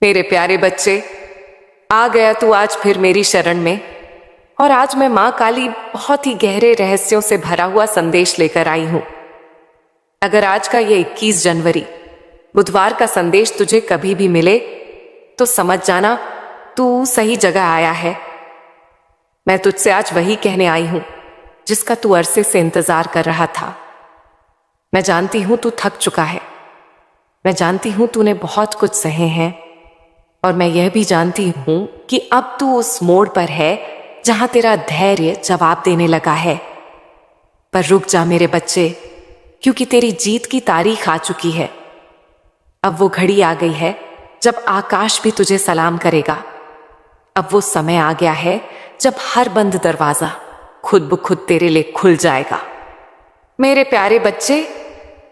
मेरे प्यारे बच्चे, आ गया तू आज फिर मेरी शरण में। और आज मैं माँ काली बहुत ही गहरे रहस्यों से भरा हुआ संदेश लेकर आई हूं। अगर आज का ये 21 जनवरी बुधवार का संदेश तुझे कभी भी मिले तो समझ जाना तू सही जगह आया है। मैं तुझसे आज वही कहने आई हूं जिसका तू अरसे से इंतजार कर रहा था। मैं जानती हूं तू थक चुका है, मैं जानती हूं तूने बहुत कुछ सहे हैं, और मैं यह भी जानती हूं कि अब तू उस मोड़ पर है जहां तेरा धैर्य जवाब देने लगा है। पर रुक जा मेरे बच्चे, क्योंकि तेरी जीत की तारीख आ चुकी है। अब वो घड़ी आ गई है जब आकाश भी तुझे सलाम करेगा। अब वो समय आ गया है जब हर बंद दरवाजा खुद ब खुद तेरे लिए खुल जाएगा। मेरे प्यारे बच्चे,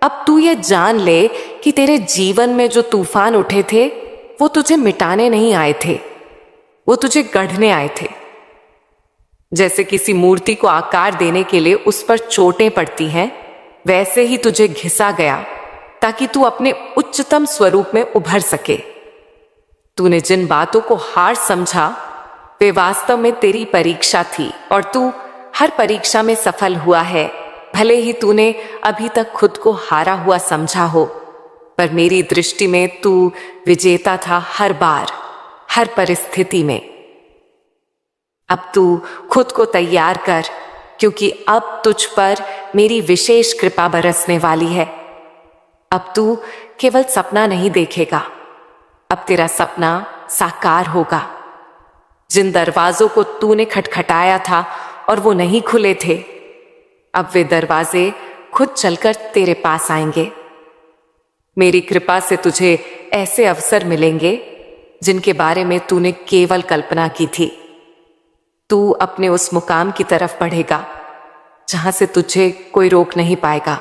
अब तू ये जान ले कि तेरे जीवन में जो तूफान उठे थे वो तुझे मिटाने नहीं आए थे, वो तुझे गढ़ने आए थे। जैसे किसी मूर्ति को आकार देने के लिए उस पर चोटें पड़ती हैं, वैसे ही तुझे घिसा गया ताकि तू अपने उच्चतम स्वरूप में उभर सके। तूने जिन बातों को हार समझा वे वास्तव में तेरी परीक्षा थी, और तू हर परीक्षा में सफल हुआ है। भले ही तूने अभी तक खुद को हारा हुआ समझा हो, पर मेरी दृष्टि में तू विजेता था हर बार, हर परिस्थिति में। अब तू खुद को तैयार कर, क्योंकि अब तुझ पर मेरी विशेष कृपा बरसने वाली है। अब तू केवल सपना नहीं देखेगा, अब तेरा सपना साकार होगा। जिन दरवाजों को तूने खटखटाया था और वो नहीं खुले थे, अब वे दरवाजे खुद चलकर तेरे पास आएंगे। मेरी कृपा से तुझे ऐसे अवसर मिलेंगे जिनके बारे में तूने केवल कल्पना की थी। तू अपने उस मुकाम की तरफ बढ़ेगा जहां से तुझे कोई रोक नहीं पाएगा।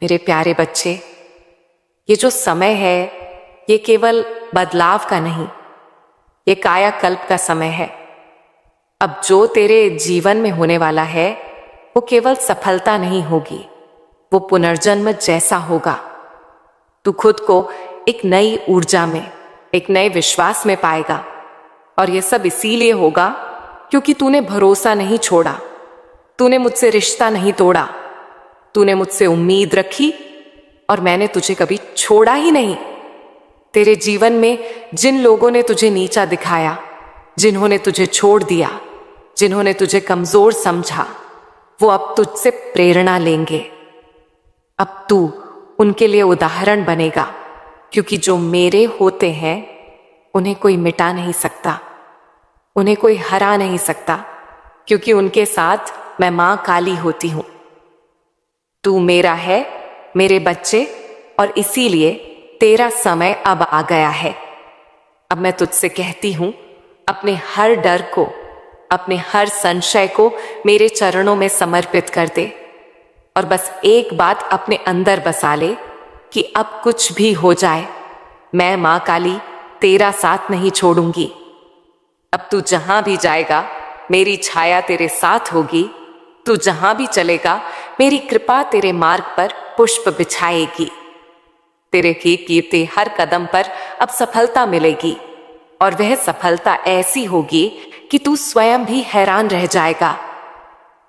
मेरे प्यारे बच्चे, ये जो समय है ये केवल बदलाव का नहीं, ये कायाकल्प का समय है। अब जो तेरे जीवन में होने वाला है वो केवल सफलता नहीं होगी, वो पुनर्जन्म जैसा होगा। तू खुद को एक नई ऊर्जा में, एक नए विश्वास में पाएगा, और ये सब इसीलिए होगा क्योंकि तूने भरोसा नहीं छोड़ा, तूने मुझसे रिश्ता नहीं तोड़ा, तूने मुझसे उम्मीद रखी और मैंने तुझे कभी छोड़ा ही नहीं। तेरे जीवन में जिन लोगों ने तुझे नीचा दिखाया, जिन्होंने तुझे छोड़ दिया, जिन्होंने तुझे कमजोर समझा, वो अब तुझसे प्रेरणा लेंगे। अब तू उनके लिए उदाहरण बनेगा, क्योंकि जो मेरे होते हैं उन्हें कोई मिटा नहीं सकता, उन्हें कोई हरा नहीं सकता, क्योंकि उनके साथ मैं मां काली होती हूं। तू मेरा है मेरे बच्चे, और इसीलिए तेरा समय अब आ गया है। अब मैं तुझसे कहती हूं, अपने हर डर को, अपने हर संशय को मेरे चरणों में समर्पित कर दे, और बस एक बात अपने अंदर बसा ले कि अब कुछ भी हो जाए, मैं मां काली तेरा साथ नहीं छोड़ूंगी। अब तू जहां भी जाएगा मेरी छाया तेरे साथ होगी, तू जहां भी चलेगा मेरी कृपा तेरे मार्ग पर पुष्प बिछाएगी। तेरे किए हर कदम पर अब सफलता मिलेगी, और वह सफलता ऐसी होगी कि तू स्वयं भी हैरान रह जाएगा।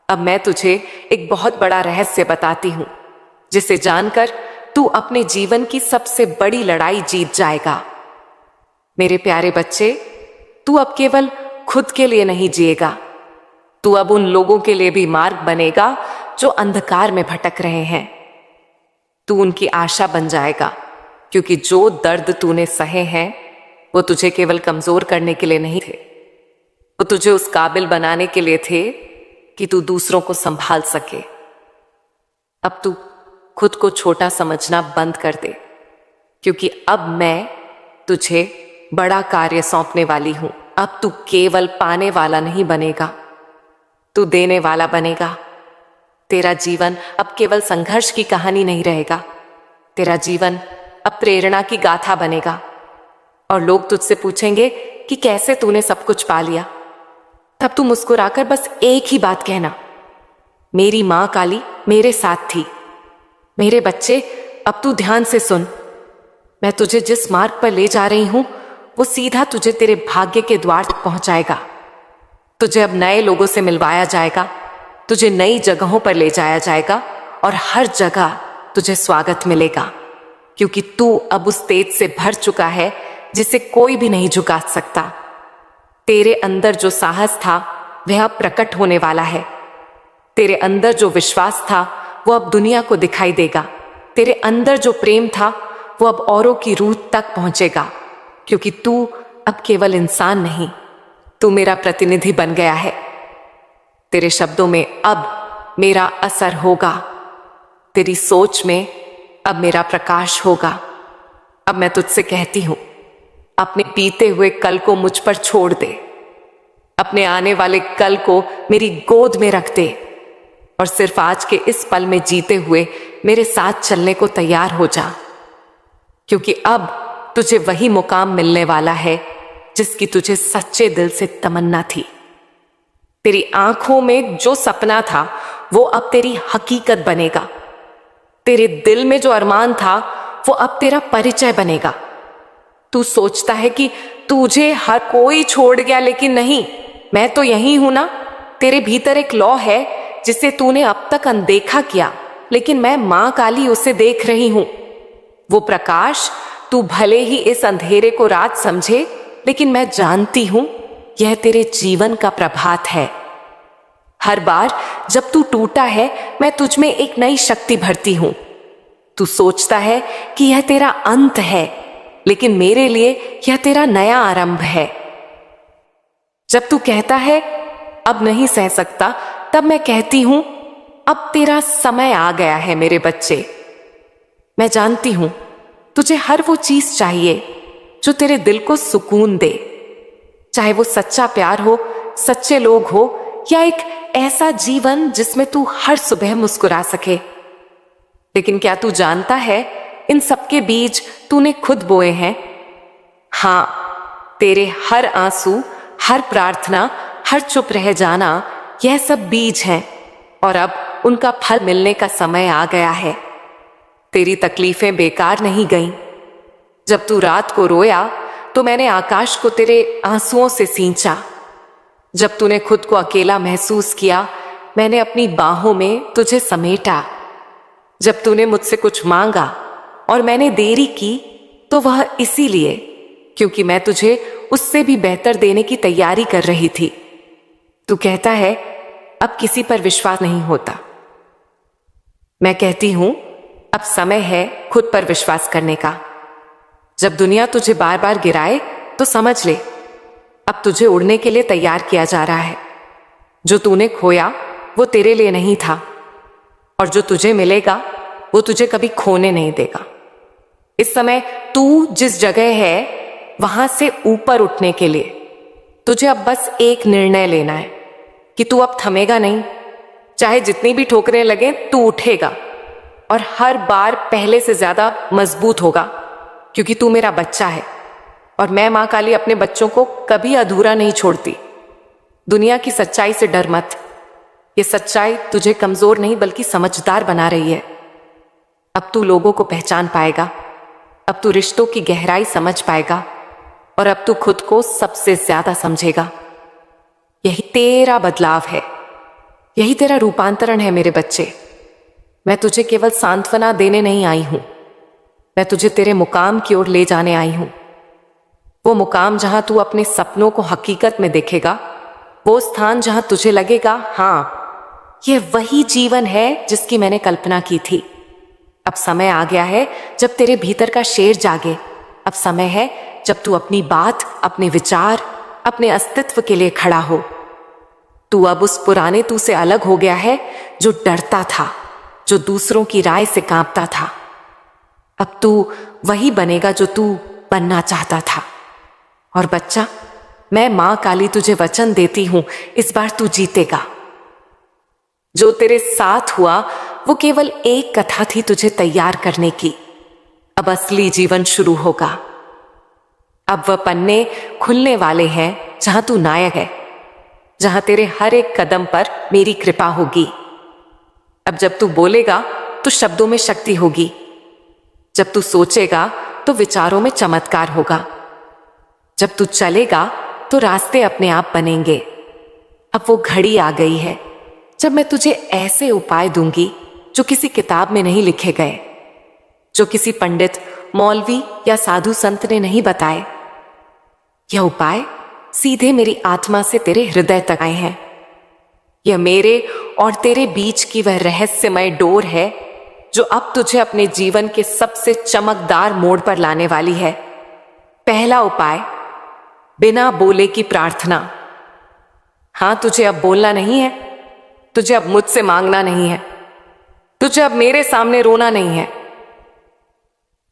अब मैं तुझे एक बहुत बड़ा रहस्य बताती हूं, जिसे जानकर तू अपने जीवन की सबसे बड़ी लड़ाई जीत जाएगा। मेरे प्यारे बच्चे, तू अब केवल खुद के लिए नहीं जिएगा, तू अब उन लोगों के लिए भी मार्ग बनेगा जो अंधकार में भटक रहे हैं। तू उनकी आशा बन जाएगा, क्योंकि जो दर्द तूने सहे हैं वो तुझे केवल कमजोर करने के लिए नहीं थे, वो तुझे उस काबिल बनाने के लिए थे कि तू दूसरों को संभाल सके। अब तू खुद को छोटा समझना बंद कर दे, क्योंकि अब मैं तुझे बड़ा कार्य सौंपने वाली हूं। अब तू केवल पाने वाला नहीं बनेगा, तू देने वाला बनेगा। तेरा जीवन अब केवल संघर्ष की कहानी नहीं रहेगा, तेरा जीवन अब प्रेरणा की गाथा बनेगा। और लोग तुझसे पूछेंगे कि कैसे तूने सब कुछ पा लिया। तब तू मुस्कुराकर बस एक ही बात कहना, मेरी मां काली मेरे साथ थी। मेरे बच्चे, अब तू ध्यान से सुन, मैं तुझे जिस मार्ग पर ले जा रही हूं वो सीधा तुझे तेरे भाग्य के द्वार तक पहुंचाएगा। तुझे अब नए लोगों से मिलवाया जाएगा, तुझे नई जगहों पर ले जाया जाएगा और हर जगह तुझे स्वागत मिलेगा, क्योंकि तू अब उस तेज से भर चुका है जिसे कोई भी नहीं झुका सकता। तेरे अंदर जो साहस था वह अब प्रकट होने वाला है। तेरे अंदर जो विश्वास था वो अब दुनिया को दिखाई देगा। तेरे अंदर जो प्रेम था वो अब औरों की रूह तक पहुंचेगा, क्योंकि तू अब केवल इंसान नहीं, तू मेरा प्रतिनिधि बन गया है। तेरे शब्दों में अब मेरा असर होगा, तेरी सोच में अब मेरा प्रकाश होगा। अब मैं तुझसे कहती हूं, अपने बीते हुए कल को मुझ पर छोड़ दे, अपने आने वाले कल को मेरी गोद में रख दे और सिर्फ आज के इस पल में जीते हुए मेरे साथ चलने को तैयार हो जा, क्योंकि अब तुझे वही मुकाम मिलने वाला है जिसकी तुझे सच्चे दिल से तमन्ना थी। तेरी आंखों में जो सपना था वो अब तेरी हकीकत बनेगा। तेरे दिल में जो अरमान था वो अब तेरा परिचय बनेगा। तू सोचता है कि तुझे हर कोई छोड़ गया, लेकिन नहीं, मैं तो यही हूं ना। तेरे भीतर एक लौ है जिसे तूने अब तक अनदेखा किया, लेकिन मैं मां काली उसे देख रही हूं। वो प्रकाश तू भले ही इस अंधेरे को रात समझे, लेकिन मैं जानती हूं यह तेरे जीवन का प्रभात है। हर बार जब तू टूटा है मैं तुझ में एक नई शक्ति भरती हूं। तू सोचता है कि यह तेरा अंत है, लेकिन मेरे लिए यह तेरा नया आरंभ है। जब तू कहता है अब नहीं सह सकता, तब मैं कहती हूं अब तेरा समय आ गया है मेरे बच्चे। मैं जानती हूं तुझे हर वो चीज चाहिए जो तेरे दिल को सुकून दे, चाहे वो सच्चा प्यार हो, सच्चे लोग हो, या एक ऐसा जीवन जिसमें तू हर सुबह मुस्कुरा सके। लेकिन क्या तू जानता है इन सबके बीज तूने खुद बोए हैं? हां, तेरे हर आंसू, हर प्रार्थना, हर चुप रह जाना, यह सब बीज हैं और अब उनका फल मिलने का समय आ गया है। तेरी तकलीफें बेकार नहीं गईं। जब तू रात को रोया तो मैंने आकाश को तेरे आंसुओं से सींचा। जब तूने खुद को अकेला महसूस किया, मैंने अपनी बाहों में तुझे समेटा। जब तूने मुझसे कुछ मांगा और मैंने देरी की, तो वह इसीलिए क्योंकि मैं तुझे उससे भी बेहतर देने की तैयारी कर रही थी। तू कहता है अब किसी पर विश्वास नहीं होता। मैं कहती हूं अब समय है खुद पर विश्वास करने का। जब दुनिया तुझे बार बार गिराए तो समझ ले अब तुझे उड़ने के लिए तैयार किया जा रहा है। जो तूने खोया वो तेरे लिए नहीं था, और जो तुझे मिलेगा वो तुझे कभी खोने नहीं देगा। इस समय तू जिस जगह है वहां से ऊपर उठने के लिए तुझे अब बस एक निर्णय लेना है कि तू अब थमेगा नहीं। चाहे जितनी भी ठोकरें लगे, तू उठेगा और हर बार पहले से ज्यादा मजबूत होगा, क्योंकि तू मेरा बच्चा है और मैं मां काली अपने बच्चों को कभी अधूरा नहीं छोड़ती। दुनिया की सच्चाई से डर मत। ये सच्चाई तुझे कमजोर नहीं बल्कि समझदार बना रही है। अब तू लोगों को पहचान पाएगा, अब तू रिश्तों की गहराई समझ पाएगा और अब तू खुद को सबसे ज्यादा समझेगा। यही तेरा बदलाव है, यही तेरा रूपांतरण है मेरे बच्चे। मैं तुझे केवल सांत्वना देने नहीं आई हूं, मैं तुझे तेरे मुकाम की ओर ले जाने आई हूं। वो मुकाम जहां तू अपने सपनों को हकीकत में देखेगा, वो स्थान जहां तुझे लगेगा हां, यह वही जीवन है जिसकी मैंने कल्पना की थी। अब समय आ गया है जब तेरे भीतर का शेर जागे। अब समय है जब तू अपनी बात, अपने विचार, अपने अस्तित्व के लिए खड़ा हो। तू अब उस पुराने तू से अलग हो गया है जो डरता था, जो दूसरों की राय से कांपता था। अब तू वही बनेगा जो तू बनना चाहता था। और बच्चा, मैं मां काली तुझे वचन देती हूं, इस बार तू जीतेगा। जो तेरे साथ हुआ वो केवल एक कथा थी तुझे तैयार करने की। अब असली जीवन शुरू होगा। अब वह पन्ने खुलने वाले हैं जहां तू नायक है, जहां तेरे हर एक कदम पर मेरी कृपा होगी। अब जब तू बोलेगा तो शब्दों में शक्ति होगी, जब तू सोचेगा तो विचारों में चमत्कार होगा। जब तू चलेगा तो रास्ते अपने आप बनेंगे। अब वो घड़ी आ गई है जब मैं तुझे ऐसे उपाय दूंगी जो किसी किताब में नहीं लिखे गए, जो किसी पंडित, मौलवी या साधु संत ने नहीं बताए। यह उपाय सीधे मेरी आत्मा से तेरे हृदय तक आए हैं। यह मेरे और तेरे बीच की वह रहस्यमय डोर है जो अब तुझे अपने जीवन के सबसे चमकदार मोड़ पर लाने वाली है। पहला उपाय, बिना बोले की प्रार्थना। हां, तुझे अब बोलना नहीं है, तुझे अब मुझसे मांगना नहीं है, तुझे अब मेरे सामने रोना नहीं है,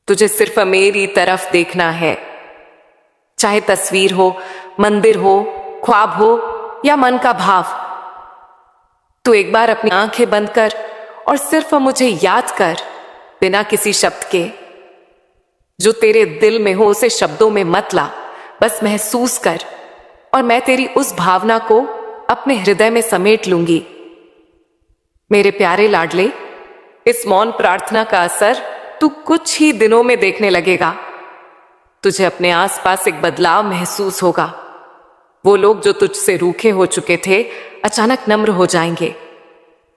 तुझे सिर्फ मेरी तरफ देखना है। चाहे तस्वीर हो, मंदिर हो, ख्वाब हो या मन का भाव, तू एक बार अपनी आंखें बंद कर और सिर्फ मुझे याद कर, बिना किसी शब्द के। जो तेरे दिल में हो उसे शब्दों में मत ला, बस महसूस कर और मैं तेरी उस भावना को अपने हृदय में समेट लूंगी। मेरे प्यारे लाडले, इस मौन प्रार्थना का असर तू कुछ ही दिनों में देखने लगेगा। तुझे अपने आसपास एक बदलाव महसूस होगा। वो लोग जो तुझसे रूखे हो चुके थे अचानक नम्र हो जाएंगे।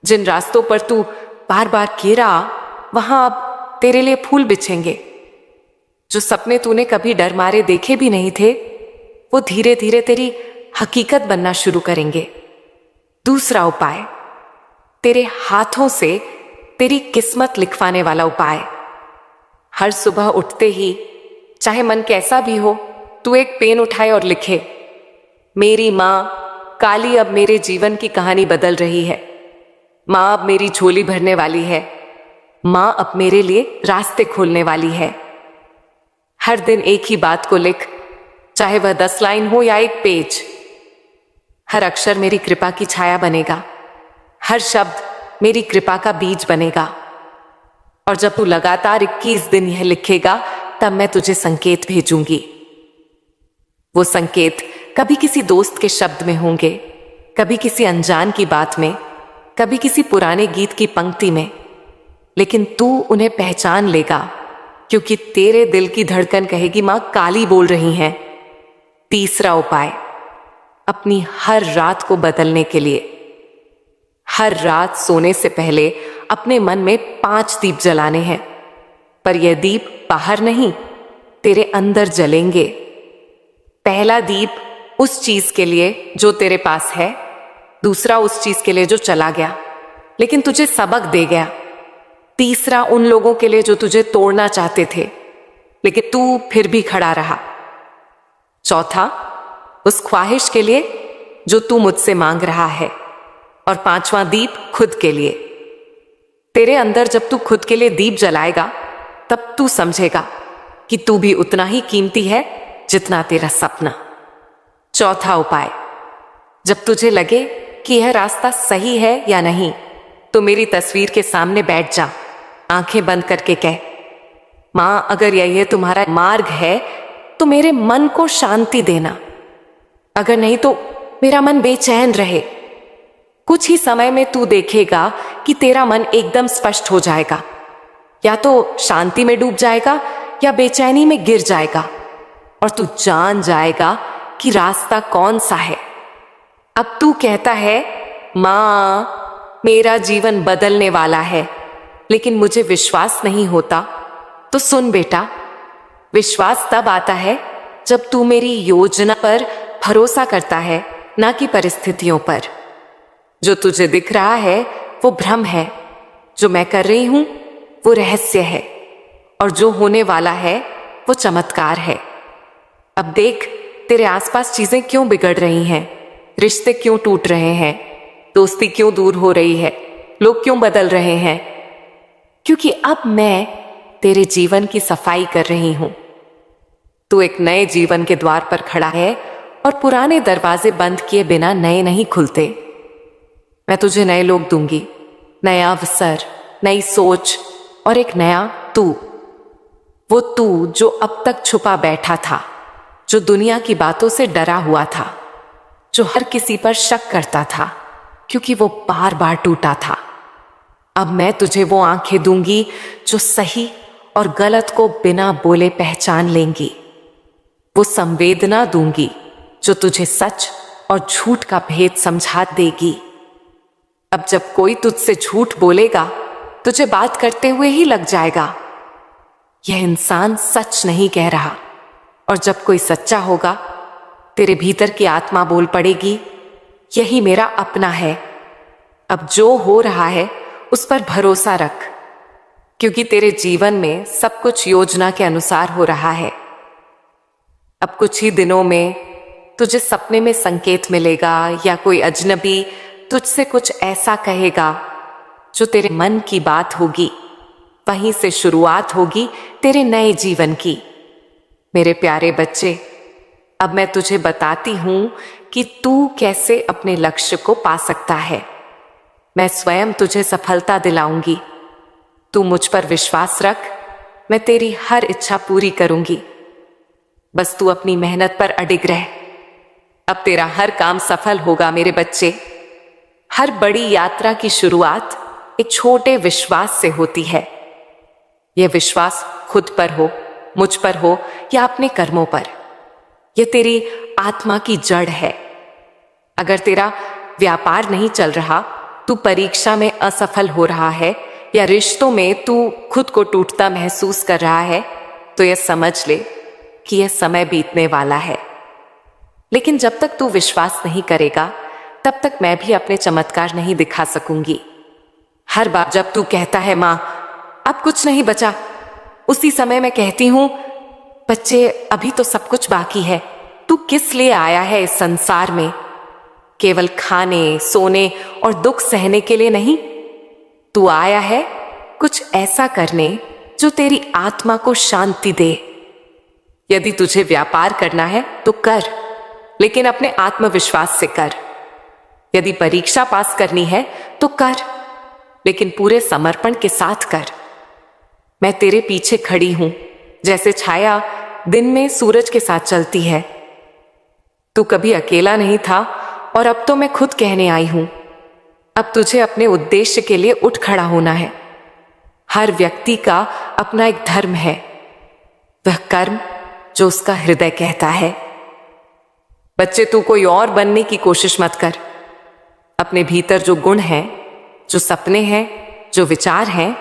जिन रास्तों पर तू बार बार गिरा, वहां अब तेरे लिए फूल बिछेंगे। जो सपने तूने कभी डर मारे देखे भी नहीं थे, वो धीरे धीरे तेरी हकीकत बनना शुरू करेंगे। दूसरा उपाय, तेरे हाथों से तेरी किस्मत लिखवाने वाला उपाय। हर सुबह उठते ही, चाहे मन कैसा भी हो, तू एक पेन उठाए और लिखे, मेरी मां काली अब मेरे जीवन की कहानी बदल रही है। मां अब मेरी झोली भरने वाली है। मां अब मेरे लिए रास्ते खोलने वाली है। हर दिन एक ही बात को लिख, चाहे वह 10 लाइन हो या एक पेज। हर अक्षर मेरी कृपा की छाया बनेगा। हर शब्द मेरी कृपा का बीज बनेगा। और जब तू लगातार 21 दिन यह लिखेगा, तब मैं तुझे संकेत भेजूंगी। वो संकेत कभी किसी दोस्त के शब्द में होंगे, कभी किसी अनजान की बात में, कभी किसी पुराने गीत की पंक्ति में, लेकिन तू उन्हें पहचान लेगा, क्योंकि तेरे दिल की धड़कन कहेगी मां काली बोल रही हैं। तीसरा उपाय, अपनी हर रात को बदलने के लिए। हर रात सोने से पहले अपने मन में 5 दीप जलाने हैं, पर यह दीप बाहर नहीं, तेरे अंदर जलेंगे। पहला दीप उस चीज के लिए जो तेरे पास है, दूसरा उस चीज के लिए जो चला गया लेकिन तुझे सबक दे गया, तीसरा उन लोगों के लिए जो तुझे तोड़ना चाहते थे लेकिन तू फिर भी खड़ा रहा, चौथा उस ख्वाहिश के लिए जो तू मुझसे मांग रहा है, और 5वां दीप खुद के लिए। तेरे अंदर जब तू खुद के लिए दीप जलाएगा, तब तू समझेगा कि तू भी उतना ही कीमती है जितना तेरा सपना। चौथा उपाय, जब तुझे लगे कि यह रास्ता सही है या नहीं, तो मेरी तस्वीर के सामने बैठ जा, आंखें बंद करके कह, मां अगर यह तुम्हारा मार्ग है तो मेरे मन को शांति देना, अगर नहीं तो मेरा मन बेचैन रहे। कुछ ही समय में तू देखेगा कि तेरा मन एकदम स्पष्ट हो जाएगा, या तो शांति में डूब जाएगा या बेचैनी में गिर जाएगा, और तू जान जाएगा कि रास्ता कौन सा है। अब तू कहता है मां मेरा जीवन बदलने वाला है, लेकिन मुझे विश्वास नहीं होता। तो सुन बेटा, विश्वास तब आता है जब तू मेरी योजना पर भरोसा करता है, ना कि परिस्थितियों पर। जो तुझे दिख रहा है वो भ्रम है, जो मैं कर रही हूं वो रहस्य है, और जो होने वाला है वो चमत्कार है। अब देख, तेरे आसपास चीजें क्यों बिगड़ रही हैं, रिश्ते क्यों टूट रहे हैं, दोस्ती क्यों दूर हो रही है, लोग क्यों बदल रहे हैं, क्योंकि अब मैं तेरे जीवन की सफाई कर रही हूं। तू एक नए जीवन के द्वार पर खड़ा है, और पुराने दरवाजे बंद किए बिना नए नहीं खुलते। मैं तुझे नए लोग दूंगी, नया अवसर, नई सोच और एक नया तू। वो तू जो अब तक छुपा बैठा था, जो दुनिया की बातों से डरा हुआ था, जो हर किसी पर शक करता था क्योंकि वो बार बार टूटा था। अब मैं तुझे वो आंखें दूंगी जो सही और गलत को बिना बोले पहचान लेंगी। वो संवेदना दूंगी जो तुझे सच और झूठ का भेद समझा देगी। अब जब कोई तुझसे झूठ बोलेगा, तुझे बात करते हुए ही लग जाएगा यह इंसान सच नहीं कह रहा, और जब कोई सच्चा होगा, तेरे भीतर की आत्मा बोल पड़ेगी, यही मेरा अपना है। अब जो हो रहा है उस पर भरोसा रख, क्योंकि तेरे जीवन में सब कुछ योजना के अनुसार हो रहा है। अब कुछ ही दिनों में तुझे सपने में संकेत मिलेगा या कोई अजनबी तुझसे कुछ ऐसा कहेगा जो तेरे मन की बात होगी। वहीं से शुरुआत होगी तेरे नए जीवन की। मेरे प्यारे बच्चे, अब मैं तुझे बताती हूं कि तू कैसे अपने लक्ष्य को पा सकता है। मैं स्वयं तुझे सफलता दिलाऊंगी। तू मुझ पर विश्वास रख, मैं तेरी हर इच्छा पूरी करूंगी। बस तू अपनी मेहनत पर अडिग रह। अब तेरा हर काम सफल होगा मेरे बच्चे। हर बड़ी यात्रा की शुरुआत एक छोटे विश्वास से होती है। यह विश्वास खुद पर हो, मुझ पर हो या अपने कर्मों पर, यह तेरी आत्मा की जड़ है। अगर तेरा व्यापार नहीं चल रहा, तू परीक्षा में असफल हो रहा है या रिश्तों में तू खुद को टूटता महसूस कर रहा है, तो यह समझ ले कि यह समय बीतने वाला है। लेकिन जब तक तू विश्वास नहीं करेगा, तब तक मैं भी अपने चमत्कार नहीं दिखा सकूंगी। हर बार जब तू कहता है मां अब कुछ नहीं बचा, उसी समय मैं कहती हूं बच्चे अभी तो सब कुछ बाकी है। तू किस लिए आया है इस संसार में? केवल खाने, सोने और दुख सहने के लिए नहीं। तू आया है कुछ ऐसा करने जो तेरी आत्मा को शांति दे। यदि तुझे व्यापार करना है तो कर, लेकिन अपने आत्मविश्वास से कर। यदि परीक्षा पास करनी है तो कर, लेकिन पूरे समर्पण के साथ कर। मैं तेरे पीछे खड़ी हूं, जैसे छाया दिन में सूरज के साथ चलती है। तू कभी अकेला नहीं था और अब तो मैं खुद कहने आई हूं। अब तुझे अपने उद्देश्य के लिए उठ खड़ा होना है। हर व्यक्ति का अपना एक धर्म है, वह कर्म जो उसका हृदय कहता है। बच्चे, तू कोई और बनने की कोशिश मत कर। अपने भीतर जो गुण हैं, जो सपने हैं, जो विचार हैं,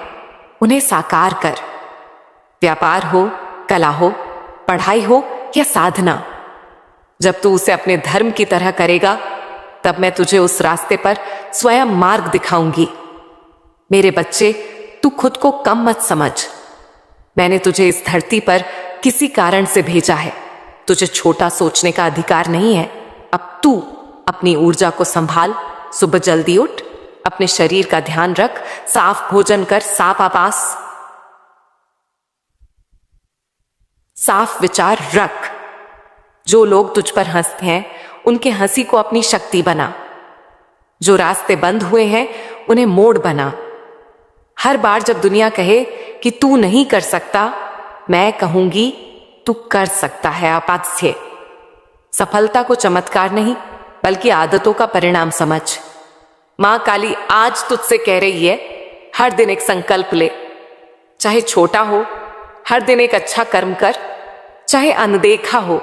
उन्हें साकार कर। व्यापार हो, कला हो, पढ़ाई हो या साधना, जब तू उसे अपने धर्म की तरह करेगा, तब मैं तुझे उस रास्ते पर स्वयं मार्ग दिखाऊंगी। मेरे बच्चे, तू खुद को कम मत समझ। मैंने तुझे इस धरती पर किसी कारण से भेजा है। तुझे छोटा सोचने का अधिकार नहीं है। अब तू अपनी ऊर्जा को संभाल। सुबह जल्दी उठ, अपने शरीर का ध्यान रख, साफ भोजन कर, साफ आवास, साफ विचार रख। जो लोग तुझ पर हंसते हैं, उनके हंसी को अपनी शक्ति बना। जो रास्ते बंद हुए हैं, उन्हें मोड़ बना। हर बार जब दुनिया कहे कि तू नहीं कर सकता, मैं कहूंगी तू कर सकता है। अपास्य सफलता को चमत्कार नहीं, बल्कि आदतों का परिणाम समझ। मां काली आज तुझसे कह रही है, हर दिन एक संकल्प ले, चाहे छोटा हो। हर दिन एक अच्छा कर्म कर, चाहे अनदेखा हो।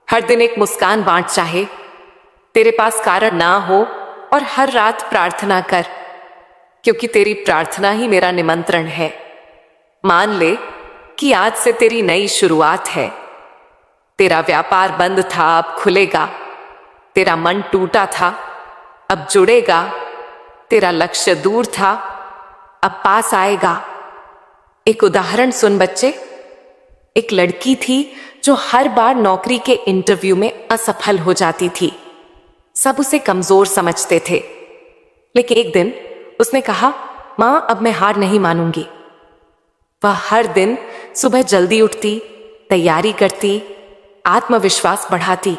हर दिन एक मुस्कान बांट, चाहे तेरे पास कारण ना हो। और हर रात प्रार्थना कर, क्योंकि तेरी प्रार्थना ही मेरा निमंत्रण है। मान ले कि आज से तेरी नई शुरुआत है। तेरा व्यापार बंद था, अब खुलेगा। तेरा मन टूटा था, अब जुड़ेगा। तेरा लक्ष्य दूर था, अब पास आएगा। एक उदाहरण सुन बच्चे। एक लड़की थी जो हर बार नौकरी के इंटरव्यू में असफल हो जाती थी। सब उसे कमजोर समझते थे, लेकिन एक दिन उसने कहा, मां अब मैं हार नहीं मानूंगी। वह हर दिन सुबह जल्दी उठती, तैयारी करती, आत्मविश्वास बढ़ाती।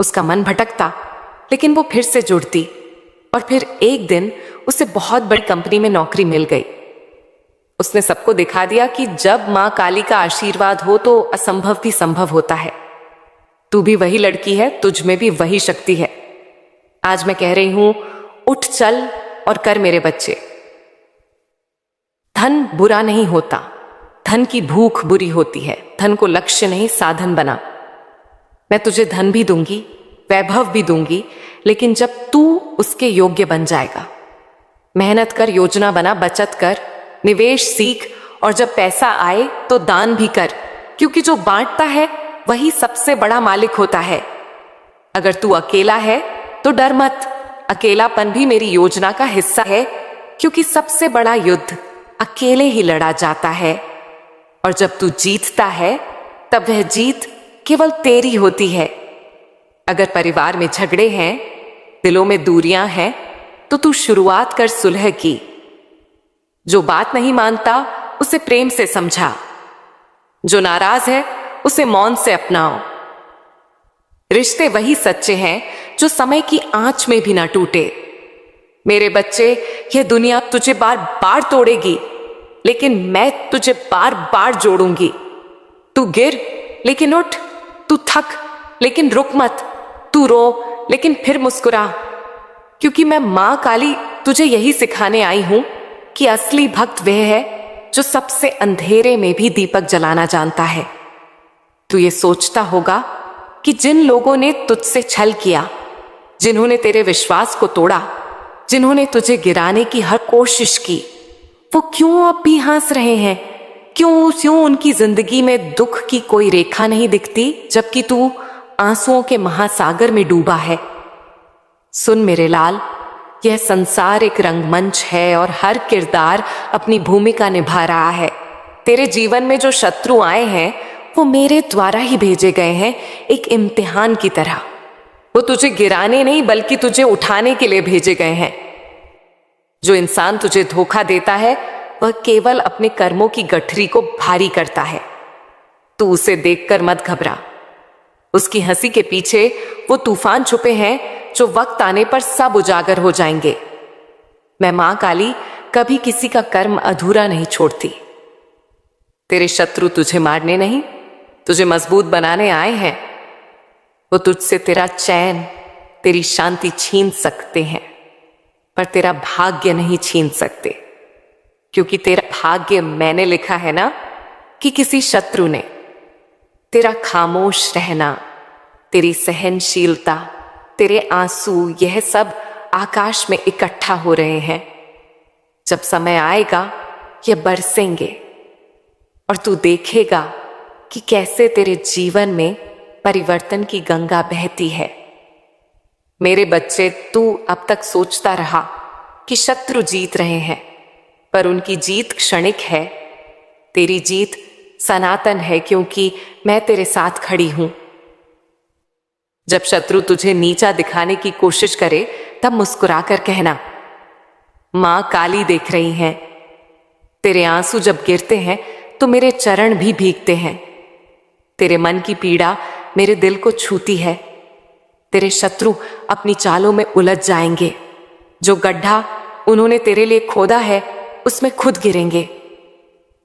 उसका मन भटकता, लेकिन वो फिर से जुड़ती, और फिर एक दिन उसे बहुत बड़ी कंपनी में नौकरी मिल गई। उसने सबको दिखा दिया कि जब मां काली का आशीर्वाद हो तो असंभव भी संभव होता है। तू भी वही लड़की है, तुझ में भी वही शक्ति है। आज मैं कह रही हूं, उठ चल और कर मेरे बच्चे। धन बुरा नहीं होता, धन की भूख बुरी होती है। धन को लक्ष्य नहीं, साधन बना। मैं तुझे धन भी दूंगी, वैभव भी दूंगी, लेकिन जब तू उसके योग्य बन जाएगा। मेहनत कर, योजना बना, बचत कर, निवेश सीख, और जब पैसा आए तो दान भी कर, क्योंकि जो बांटता है वही सबसे बड़ा मालिक होता है। अगर तू अकेला है तो डर मत। अकेलापन भी मेरी योजना का हिस्सा है, क्योंकि सबसे बड़ा युद्ध अकेले ही लड़ा जाता है। और जब तू जीतता है तब वह जीत केवल तेरी होती है। अगर परिवार में झगड़े हैं, दिलों में दूरियां हैं, तो तू शुरुआत कर सुलह की। जो बात नहीं मानता उसे प्रेम से समझा। जो नाराज है उसे मौन से अपनाओ। रिश्ते वही सच्चे हैं जो समय की आंच में भी ना टूटे। मेरे बच्चे, यह दुनिया तुझे बार बार तोड़ेगी, लेकिन मैं तुझे बार बार जोड़ूंगी। तू गिर लेकिन उठ, तू थक लेकिन रुक मत, तू रो लेकिन फिर मुस्कुरा, क्योंकि मैं मां काली तुझे यही सिखाने आई हूं कि असली भक्त वह है जो सबसे अंधेरे में भी दीपक जलाना जानता है। तू ये सोचता होगा कि जिन लोगों ने तुझसे छल किया, जिन्होंने तेरे विश्वास को तोड़ा, जिन्होंने तुझे गिराने की हर कोशिश की, वो क्यों अब भी हंस रहे हैं? क्यों उनकी जिंदगी में दुख की कोई रेखा नहीं दिखती, जबकि तू आंसुओं के महासागर में डूबा है? सुन मेरे लाल, यह संसार एक रंगमंच है और हर किरदार अपनी भूमिका निभा रहा है। तेरे जीवन में जो शत्रु आए हैं वो मेरे द्वारा ही भेजे गए हैं, एक इम्तिहान की तरह। वो तुझे गिराने नहीं बल्कि तुझे उठाने के लिए भेजे गए हैं। जो इंसान तुझे धोखा देता है वह केवल अपने कर्मों की गठरी को भारी करता है। तू उसे देखकर मत घबरा। उसकी हंसी के पीछे वो तूफान छुपे हैं जो वक्त आने पर सब उजागर हो जाएंगे। मैं मां काली कभी किसी का कर्म अधूरा नहीं छोड़ती। तेरे शत्रु तुझे मारने नहीं, तुझे मजबूत बनाने आए हैं। वो तुझसे तेरा चैन, तेरी शांति छीन सकते हैं, पर तेरा भाग्य नहीं छीन सकते, क्योंकि तेरा भाग्य मैंने लिखा है ना, कि किसी शत्रु ने। तेरा खामोश रहना, तेरी सहनशीलता, तेरे आंसू, यह सब आकाश में इकट्ठा हो रहे हैं। जब समय आएगा ये बरसेंगे और तू देखेगा कि कैसे तेरे जीवन में परिवर्तन की गंगा बहती है। मेरे बच्चे, तू अब तक सोचता रहा कि शत्रु जीत रहे हैं, पर उनकी जीत क्षणिक है। तेरी जीत सनातन है, क्योंकि मैं तेरे साथ खड़ी हूं। जब शत्रु तुझे नीचा दिखाने की कोशिश करे तब मुस्कुराकर कहना, मां काली देख रही हैं। तेरे आंसू जब गिरते हैं तो मेरे चरण भी भीगते हैं। तेरे मन की पीड़ा मेरे दिल को छूती है। तेरे शत्रु अपनी चालों में उलझ जाएंगे। जो गड्ढा उन्होंने तेरे लिए खोदा है उसमें खुद गिरेंगे।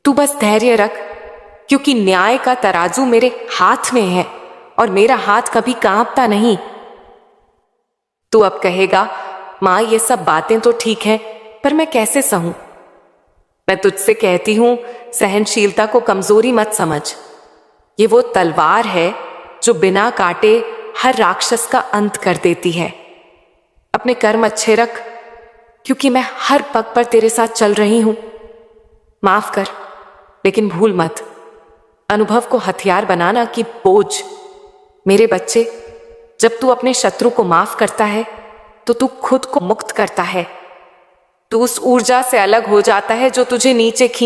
तू बस धैर्य रख, क्योंकि न्याय का तराजू मेरे हाथ में है और मेरा हाथ कभी कांपता नहीं। तू अब कहेगा, मां ये सब बातें तो ठीक हैं, पर मैं कैसे सहूं? मैं तुझसे कहती हूं, सहनशीलता को कमजोरी मत समझ। ये वो तलवार है जो बिना काटे हर राक्षस का अंत कर देती है। अपने कर्म अच्छे रख, क्योंकि मैं हर पग पर तेरे साथ चल रही हूं। माफ कर, लेकिन भूल मत, अनुभव को हथियार बनाना कि बोझ। मेरे बच्चे, जब तू अपने शत्रु को माफ करता है तो तू खुद को मुक्त करता है। तू उस ऊर्जा से अलग हो जाता है जो तुझे नीचे खींच